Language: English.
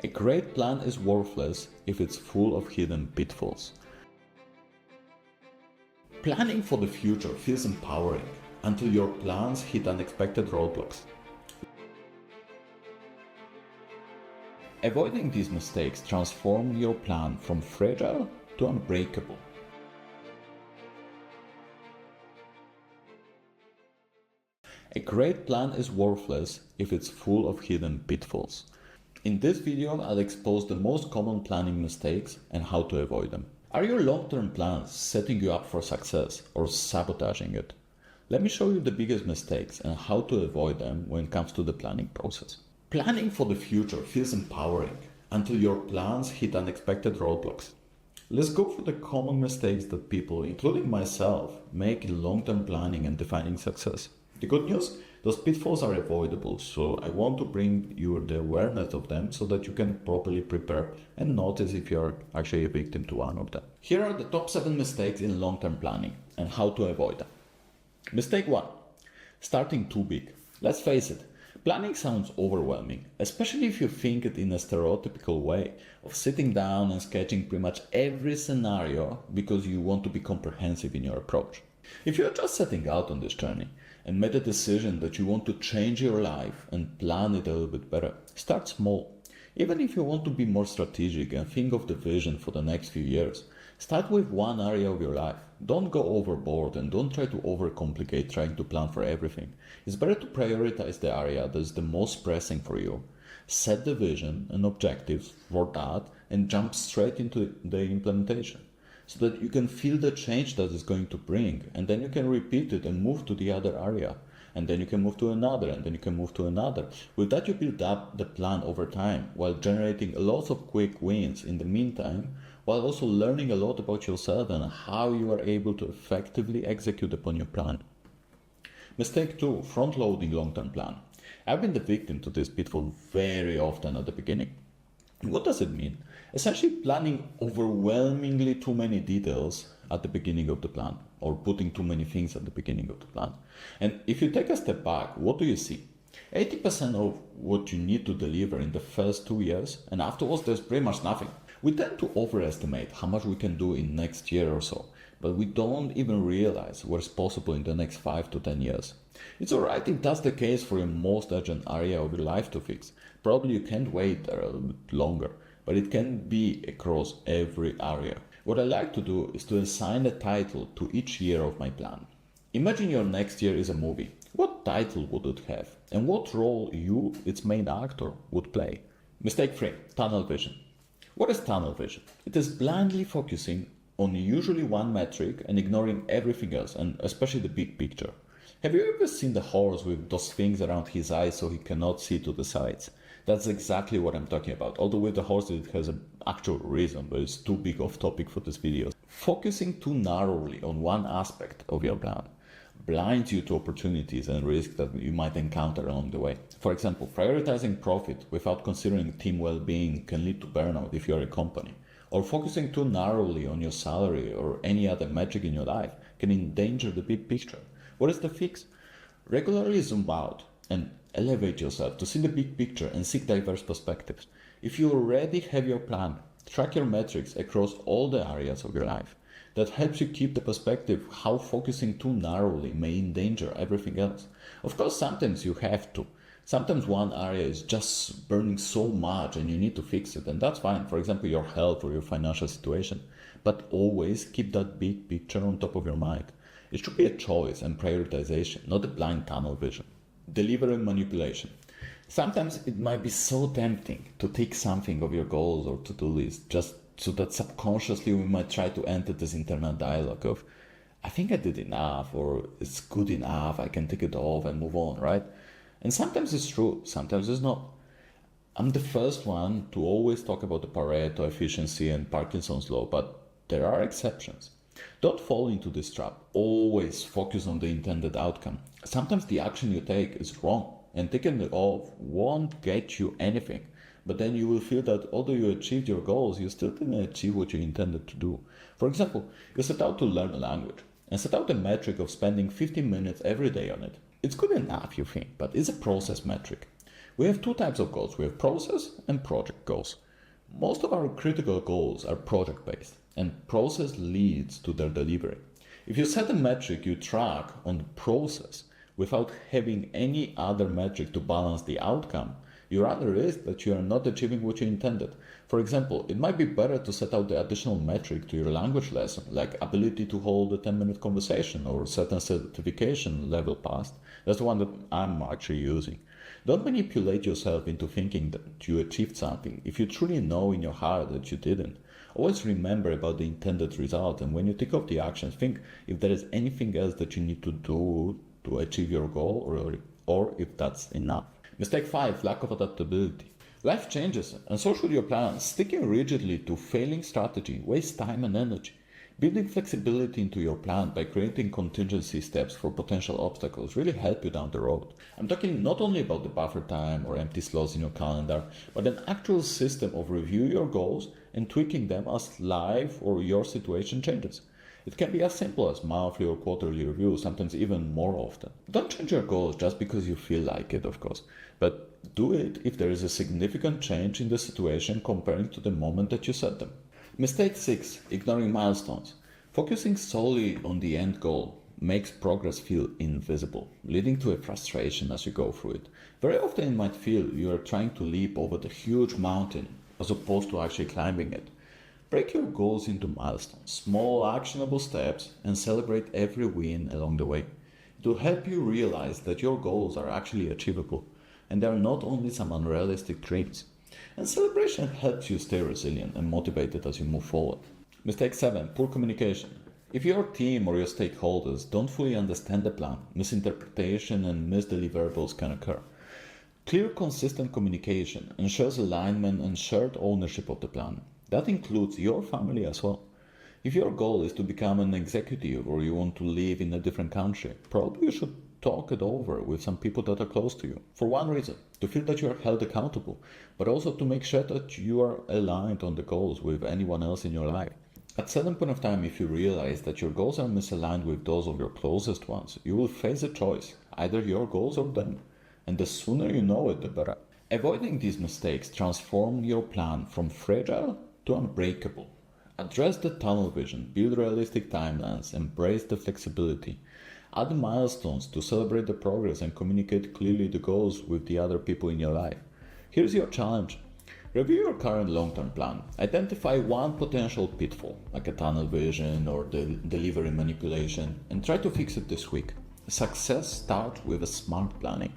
A great plan is worthless if it's full of hidden pitfalls. Planning for the future feels empowering until your plans hit unexpected roadblocks. Avoiding these mistakes transforms your plan from fragile to unbreakable. A great plan is worthless if it's full of hidden pitfalls. In this video, I'll expose the most common planning mistakes and how to avoid them. Are your long-term plans setting you up for success or sabotaging it? Let me show you the biggest mistakes and how to avoid them when it comes to the planning process. Planning for the future feels empowering until your plans hit unexpected roadblocks. Let's go through the common mistakes that people, including myself, make in long-term planning and defining success. The good news, those pitfalls are avoidable, so I want to bring you the awareness of them so that you can properly prepare and notice if you're actually a victim to one of them. Here are the top 7 mistakes in long-term planning and how to avoid them. Mistake 1. Starting too big. Let's face it, planning sounds overwhelming, especially if you think it in a stereotypical way of sitting down and sketching pretty much every scenario because you want to be comprehensive in your approach. If you're just setting out on this journey and made a decision that you want to change your life and plan it a little bit better, start small. Even if you want to be more strategic and think of the vision for the next few years, start with one area of your life. Don't go overboard and don't try to overcomplicate trying to plan for everything. It's better to prioritize the area that is the most pressing for you. Set the vision and objectives for that and jump straight into the implementation, so that you can feel the change that is going to bring, and then you can repeat it and move to the other area, and then you can move to another, and then you can move to another. With that, you build up the plan over time while generating lots of quick wins in the meantime, while also learning a lot about yourself and how you are able to effectively execute upon your plan. Mistake 2, front-loading long-term plan. I've been the victim to this pitfall very often at the beginning. What does it mean? Essentially planning overwhelmingly too many details at the beginning of the plan, or putting too many things at the beginning of the plan. And if you take a step back, what do you see? 80% of what you need to deliver in the first 2 years, and afterwards there's pretty much nothing. We tend to overestimate how much we can do in next year or so, but we don't even realize what's possible in the next 5 to 10 years. It's alright if that's the case for your most urgent area of your life to fix. Probably you can't wait a little bit longer, but it can be across every area. What I like to do is to assign a title to each year of my plan. Imagine your next year is a movie. What title would it have? And what role you, its main actor, would play? Mistake 3, tunnel vision. What is tunnel vision? It is blindly focusing on usually one metric and ignoring everything else, and especially the big picture. Have you ever seen the horse with those things around his eyes so he cannot see to the sides? That's exactly what I'm talking about. Although with the horse it has an actual reason, but it's too big of topic for this video. Focusing too narrowly on one aspect of your plan blinds you to opportunities and risks that you might encounter along the way. For example, prioritizing profit without considering team well-being can lead to burnout if you're a company. Or focusing too narrowly on your salary or any other metric in your life can endanger the big picture. What is the fix? Regularly zoom out and elevate yourself to see the big picture and seek diverse perspectives. If you already have your plan, track your metrics across all the areas of your life. That helps you keep the perspective how focusing too narrowly may endanger everything else. Of course, sometimes you have to. Sometimes one area is just burning so much and you need to fix it, and that's fine. For example, your health or your financial situation. But always keep that big picture on top of your mind. It should be a choice and prioritization, not a blind tunnel vision. Delivery manipulation. Sometimes it might be so tempting to tick something of your goals or to-do list just so that subconsciously we might try to enter this internal dialogue of, I think I did enough, or it's good enough, I can take it off and move on, right? And sometimes it's true, sometimes it's not. I'm the first one to always talk about the Pareto efficiency and Parkinson's law, but there are exceptions. Don't fall into this trap. Always focus on the intended outcome. Sometimes the action you take is wrong, and taking it off won't get you anything. But then you will feel that although you achieved your goals, you still didn't achieve what you intended to do. For example, you set out to learn a language and set out a metric of spending 15 minutes every day on it. It's good enough, you think, but it's a process metric. We have two types of goals. We have process and project goals. Most of our critical goals are project-based, and process leads to their delivery. If you set a metric you track on the process without having any other metric to balance the outcome, you run the risk that you are not achieving what you intended. For example, it might be better to set out the additional metric to your language lesson, like ability to hold a 10-minute conversation or certain certification level passed. That's the one that I'm actually using. Don't manipulate yourself into thinking that you achieved something if you truly know in your heart that you didn't. Always remember about the intended result, and when you tick off the actions, think if there is anything else that you need to do to achieve your goal or if that's enough. Mistake 5, lack of adaptability. Life changes, and so should your plan. Sticking rigidly to failing strategy wastes time and energy. Building flexibility into your plan by creating contingency steps for potential obstacles really help you down the road. I'm talking not only about the buffer time or empty slots in your calendar, but an actual system of review your goals and tweaking them as life or your situation changes. It can be as simple as monthly or quarterly reviews, sometimes even more often. Don't change your goals just because you feel like it, of course, but do it if there is a significant change in the situation comparing to the moment that you set them. Mistake 6, ignoring milestones. Focusing solely on the end goal makes progress feel invisible, leading to a frustration as you go through it. Very often it might feel you are trying to leap over the huge mountain as opposed to actually climbing it. Break your goals into milestones, small actionable steps, and celebrate every win along the way. It will help you realize that your goals are actually achievable, and they are not only some unrealistic dreams. And celebration helps you stay resilient and motivated as you move forward. Mistake 7, poor communication. If your team or your stakeholders don't fully understand the plan, misinterpretation and misdeliverables can occur. Clear, consistent communication ensures alignment and shared ownership of the plan. That includes your family as well. If your goal is to become an executive or you want to live in a different country, probably you should talk it over with some people that are close to you. For one reason, to feel that you are held accountable, but also to make sure that you are aligned on the goals with anyone else in your life. At certain point of time, if you realize that your goals are misaligned with those of your closest ones, you will face a choice, either your goals or them. And the sooner you know it, the better. Avoiding these mistakes transform your plan from fragile to unbreakable. Address the tunnel vision, build realistic timelines, embrace the flexibility. Add milestones to celebrate the progress and communicate clearly the goals with the other people in your life. Here's your challenge. Review your current long-term plan. Identify one potential pitfall, like a tunnel vision or delivery manipulation, and try to fix it this week. Success starts with a smart planning.